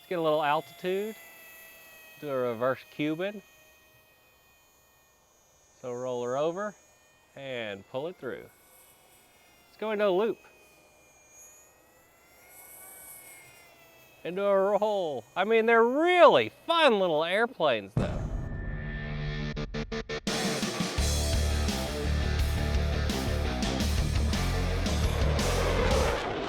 get a little altitude, do a reverse Cuban. So roll her over and pull it through. Let's go into a loop. Into a roll. I mean, they're really fun little airplanes though.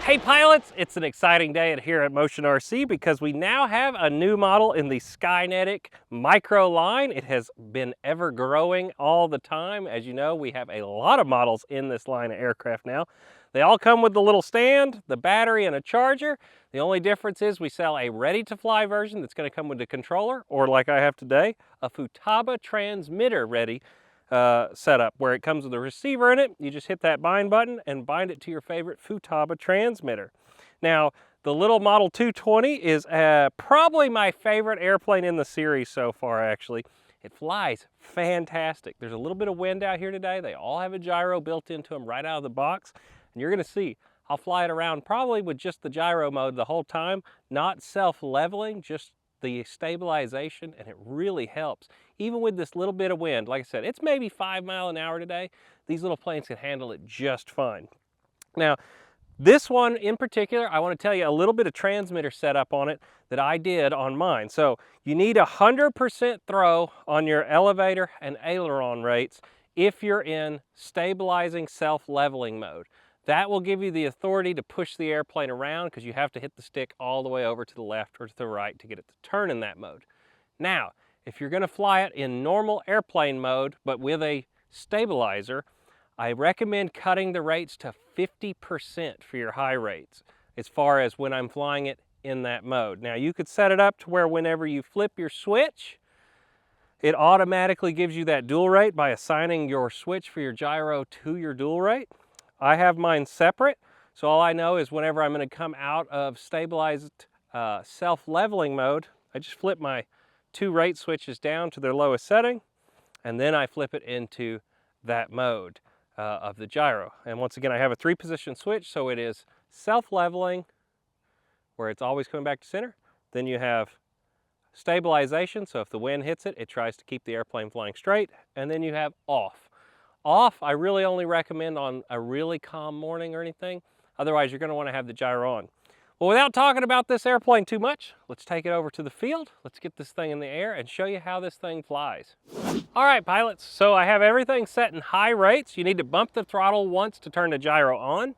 Hey pilots, it's an exciting day here at Motion RC because we now have a new model in the Skynetic Micro line. It has been ever growing all the time. As you know, we have a lot of models in this line of aircraft now. They all come with the little stand, the battery, and a charger. The only difference is we sell a ready-to-fly version that's going to come with the controller, or like I have today, a Futaba transmitter ready setup where it comes with a receiver in it. You just hit that bind button and bind it to your favorite Futaba transmitter. Now, the little Model 220 is probably my favorite airplane in the series so far, actually. It flies fantastic. There's a little bit of wind out here today. They all have a gyro built into them right out of the box. And you're going to see, I'll fly it around probably with just the gyro mode the whole time, not self-leveling, just the stabilization, and it really helps. Even with this little bit of wind, like I said, it's maybe 5 miles an hour today. These little planes can handle it just fine. Now, this one in particular, I want to tell you a little bit of transmitter setup on it that I did on mine. So you need 100% throw on your elevator and aileron rates if you're in stabilizing self-leveling mode. That will give you the authority to push the airplane around because you have to hit the stick all the way over to the left or to the right to get it to turn in that mode. Now, if you're going to fly it in normal airplane mode but with a stabilizer, I recommend cutting the rates to 50% for your high rates as far as when I'm flying it in that mode. Now, you could set it up to where whenever you flip your switch, it automatically gives you that dual rate by assigning your switch for your gyro to your dual rate. I have mine separate, so all I know is whenever I'm going to come out of stabilized self-leveling mode, I just flip my 2 rate switches down to their lowest setting, and then I flip it into that mode of the gyro. And once again, I have a 3-position switch, so it is self-leveling, where it's always coming back to center. Then you have stabilization, so if the wind hits it, it tries to keep the airplane flying straight. And then you have off. Off, I really only recommend on a really calm morning or anything. Otherwise, you're going to want to have the gyro on. Well, without talking about this airplane too much, let's take it over to the field. Let's get this thing in the air and show you how this thing flies. All right, pilots, so I have everything set in high rates. You need to bump the throttle once to turn the gyro on.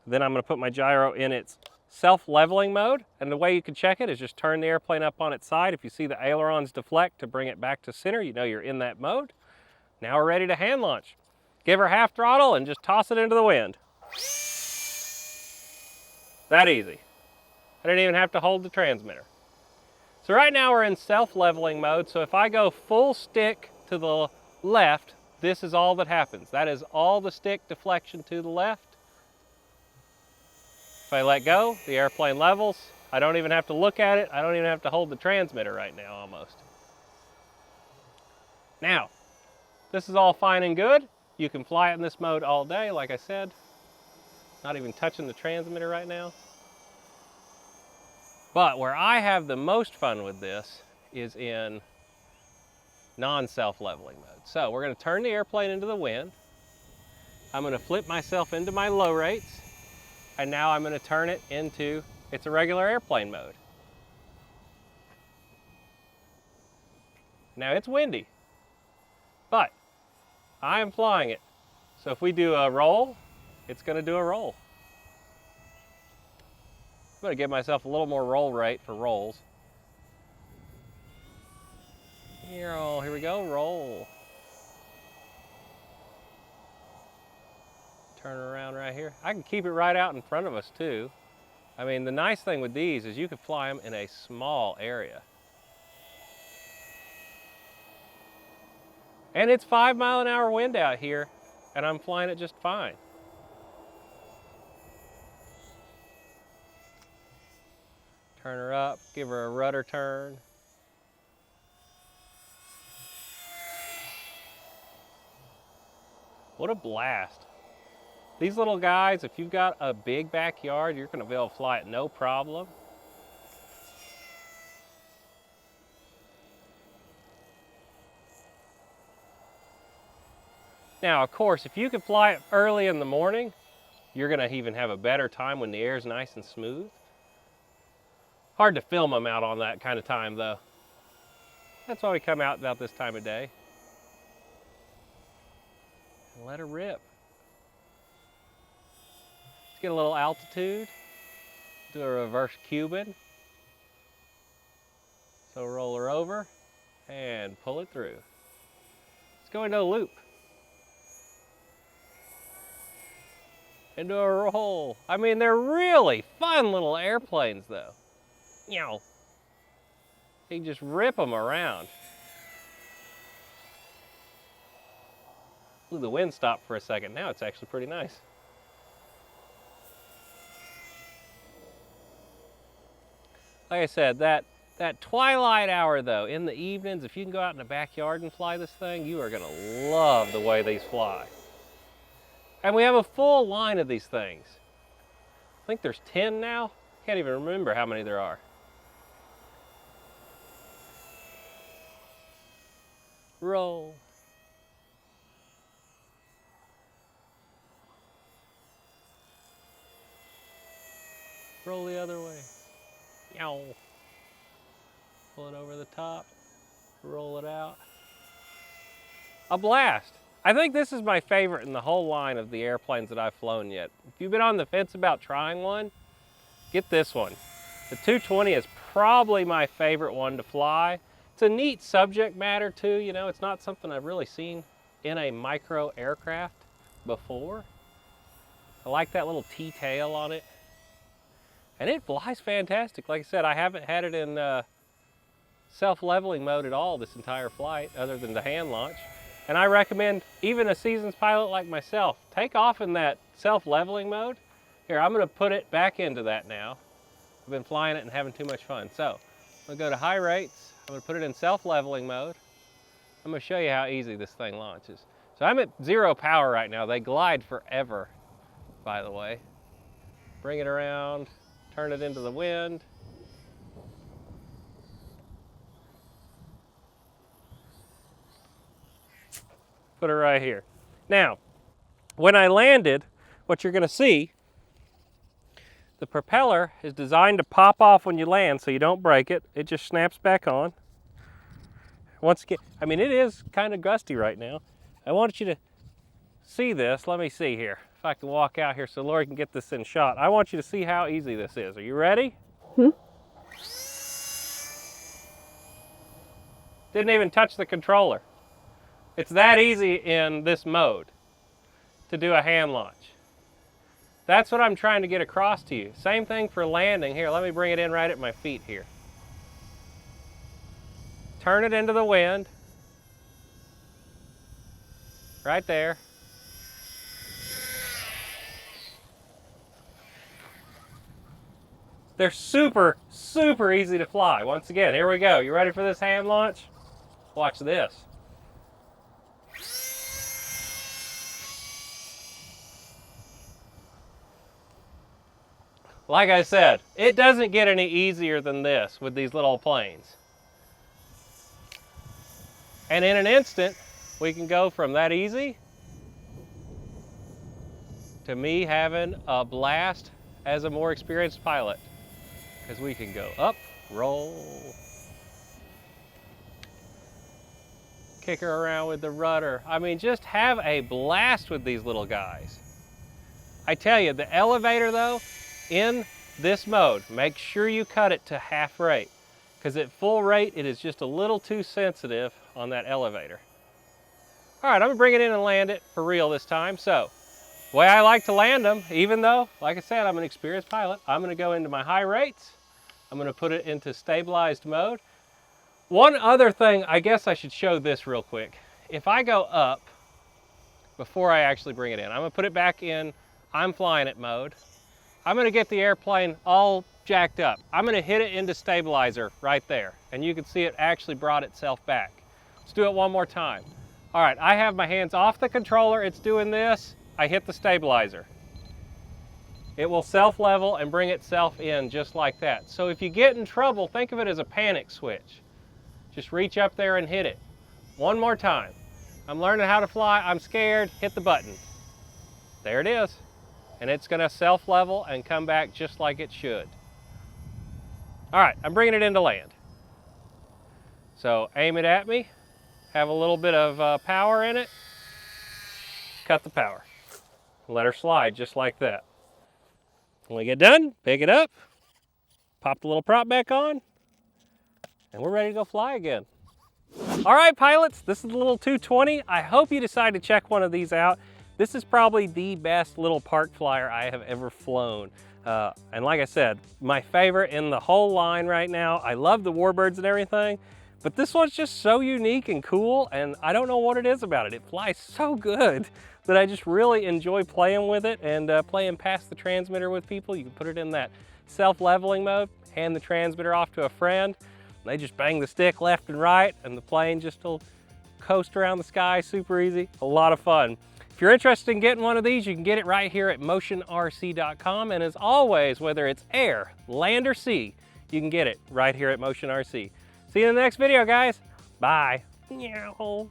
Then I'm going to put my gyro in its self-leveling mode. And the way you can check it is just turn the airplane up on its side. If you see the ailerons deflect to bring it back to center, you know you're in that mode. Now we're ready to hand launch. Give her half throttle and just toss it into the wind. That easy. I didn't even have to hold the transmitter. So right now we're in self-leveling mode, so if I go full stick to the left, this is all that happens. That is all the stick deflection to the left. If I let go, the airplane levels. I don't even have to look at it. I don't even have to hold the transmitter right now almost. Now, this is all fine and good. You can fly it in this mode all day, like I said. Not even touching the transmitter right now. But where I have the most fun with this is in non-self-leveling mode. So we're going to turn the airplane into the wind. I'm going to flip myself into my low rates. And now I'm going to turn it into its a regular airplane mode. Now it's windy, but I am flying it. So if we do a roll, it's going to do a roll. I'm going to give myself a little more roll rate for rolls. Here we go, roll. Turn around right here. I can keep it right out in front of us too. I mean, the nice thing with these is you can fly them in a small area. And it's 5 mile an hour wind out here, and I'm flying it just fine. Turn her up, give her a rudder turn. What a blast. These little guys, if you've got a big backyard, you're going to be able to fly it no problem. Now, of course, if you can fly it early in the morning, you're gonna even have a better time when the air is nice and smooth. Hard to film them out on that kind of time though. That's why we come out about this time of day. And let her rip. Let's get a little altitude. Do a reverse Cuban. So roll her over and pull it through. Let's go into a loop. Into a roll. I mean, they're really fun little airplanes though. You can just rip them around. Ooh, the wind stopped for a second. Now it's actually pretty nice. Like I said, that twilight hour though, in the evenings, if you can go out in the backyard and fly this thing, you are gonna love the way these fly. And we have a full line of these things. I think there's 10 now. Can't even remember how many there are. Roll. Roll the other way. Yow. Pull it over the top. Roll it out. A blast. I think this is my favorite in the whole line of the airplanes that I've flown yet. If you've been on the fence about trying one, get this one. The 220 is probably my favorite one to fly. It's a neat subject matter too, you know, it's not something I've really seen in a micro aircraft before. I like that little T-tail on it. And it flies fantastic. Like I said, I haven't had it in self-leveling mode at all this entire flight, other than the hand launch. And I recommend even a seasoned pilot like myself, take off in that self-leveling mode. Here, I'm gonna put it back into that now. I've been flying it and having too much fun. So, I'm gonna go to high rates. I'm gonna put it in self-leveling mode. I'm gonna show you how easy this thing launches. So I'm at 0 power right now. They glide forever, by the way. Bring it around, turn it into the wind. Put it right here. Now, when I landed, what you're gonna see, the propeller is designed to pop off when you land so you don't break it. It just snaps back on. Once again, I mean, it is kind of gusty right now. I want you to see this. Let me see here. If I can walk out here so Lori can get this in shot. I want you to see how easy this is. Are you ready? Didn't even touch the controller. It's that easy in this mode to do a hand launch. That's what I'm trying to get across to you. Same thing for landing. Here, let me bring it in right at my feet here. Turn it into the wind. Right there. They're super, super easy to fly. Once again, here we go. You ready for this hand launch? Watch this. Like I said, it doesn't get any easier than this with these little planes. And in an instant, we can go from that easy to me having a blast as a more experienced pilot. Because we can go up, roll, kick her around with the rudder. I mean, just have a blast with these little guys. I tell you, the elevator though, in this mode, make sure you cut it to half rate, because at full rate it is just a little too sensitive on that elevator. All right, I'm gonna bring it in and land it for real this time. So, the way I like to land them, even though, like I said, I'm an experienced pilot, I'm gonna go into my high rates. I'm gonna put it into stabilized mode. One other thing, I guess I should show this real quick. If I go up, before I actually bring it in, I'm gonna put it back in I'm flying it mode. I'm gonna get the airplane all jacked up. I'm gonna hit it into stabilizer right there, and you can see it actually brought itself back. Let's do it one more time. All right, I have my hands off the controller, it's doing this, I hit the stabilizer. It will self-level and bring itself in just like that. So if you get in trouble, think of it as a panic switch. Just reach up there and hit it. One more time. I'm learning how to fly, I'm scared, hit the button. There it is. And it's gonna self-level and come back just like it should. All right, I'm bringing it into land. So aim it at me, have a little bit of power in it, cut the power. Let her slide just like that. When we get done, pick it up, pop the little prop back on, and we're ready to go fly again. All right, pilots, this is the little 220. I hope you decide to check one of these out. This is probably the best little park flyer I have ever flown. And like I said, my favorite in the whole line right now. I love the Warbirds and everything, but this one's just so unique and cool, and I don't know what it is about it. It flies so good that I just really enjoy playing with it and playing past the transmitter with people. You can put it in that self-leveling mode, hand the transmitter off to a friend, and they just bang the stick left and right, and the plane just will coast around the sky super easy. A lot of fun. If you're interested in getting one of these, you can get it right here at motionrc.com. And as always, whether it's air, land, or sea, you can get it right here at Motion RC. See you in the next video, guys. Bye. Meow.